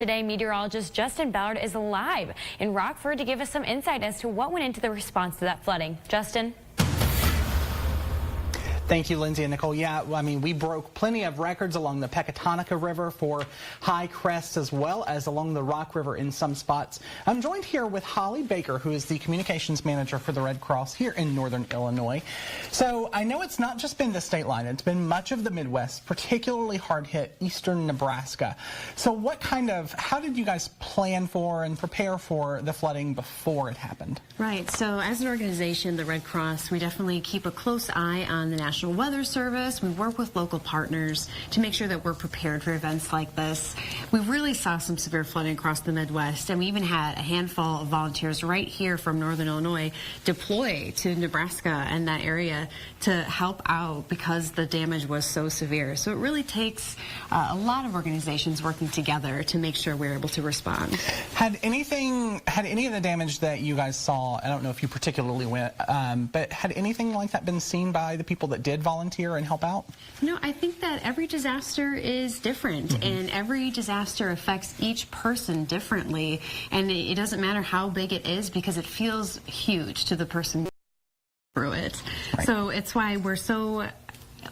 Today, meteorologist Justin Ballard is live in Rockford to give us some insight as to what went into the response to that flooding. Justin? Thank you, Lindsay and Nicole. Yeah, I mean, we broke plenty of records along the Pecatonica River for high crests as well as along the Rock River in some spots. I'm joined here with Holly Baker, who is the communications manager for the Red Cross here in Northern Illinois. So I know it's not just been the state line. It's been much of the Midwest, particularly hard hit eastern Nebraska. So how did you guys plan for and prepare for the flooding before it happened? Right. So as an organization, the Red Cross, we definitely keep a close eye on the National Weather Service. We work with local partners to make sure that we're prepared for events like this. We really saw some severe flooding across the Midwest, and we even had a handful of volunteers right here from Northern Illinois deploy to Nebraska and that area to help out because the damage was so severe. So it really takes a lot of organizations working together to make sure we're able to respond. Had any of the damage that you guys saw, I don't know if you particularly went, but had anything like that been seen by the people that did volunteer and help out? No, I think that every disaster is different, and every disaster affects each person differently, and it doesn't matter how big it is because it feels huge to the person through it. Right. So it's why we're so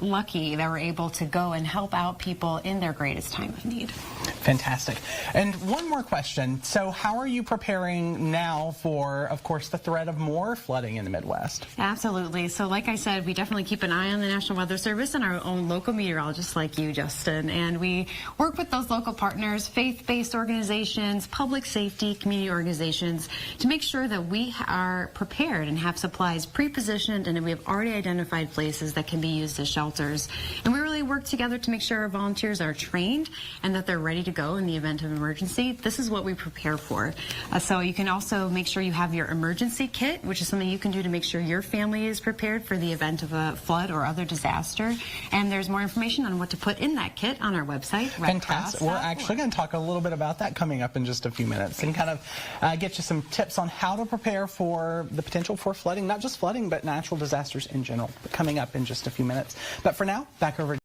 lucky that we're able to go and help out people in their greatest time of need. Fantastic. And one more question. So how are you preparing now for, of course, the threat of more flooding in the Midwest? Absolutely. So like I said, we definitely keep an eye on the National Weather Service and our own local meteorologists like you, Justin. And we work with those local partners, faith-based organizations, public safety, community organizations, to make sure that we are prepared and have supplies pre-positioned and that we have already identified places that can be used as shelters. And we really work together to make sure our volunteers are trained and that they're ready to go in the event of emergency. This is what we prepare for. So you can also make sure you have your emergency kit, which is something you can do to make sure your family is prepared for the event of a flood or other disaster. And there's more information on what to put in that kit on our website. Fantastic. We're actually going to talk a little bit about that coming up in just a few minutes and kind of get you some tips on how to prepare for the potential for flooding, not just flooding, but natural disasters in general, coming up in just a few minutes. But for now, back over to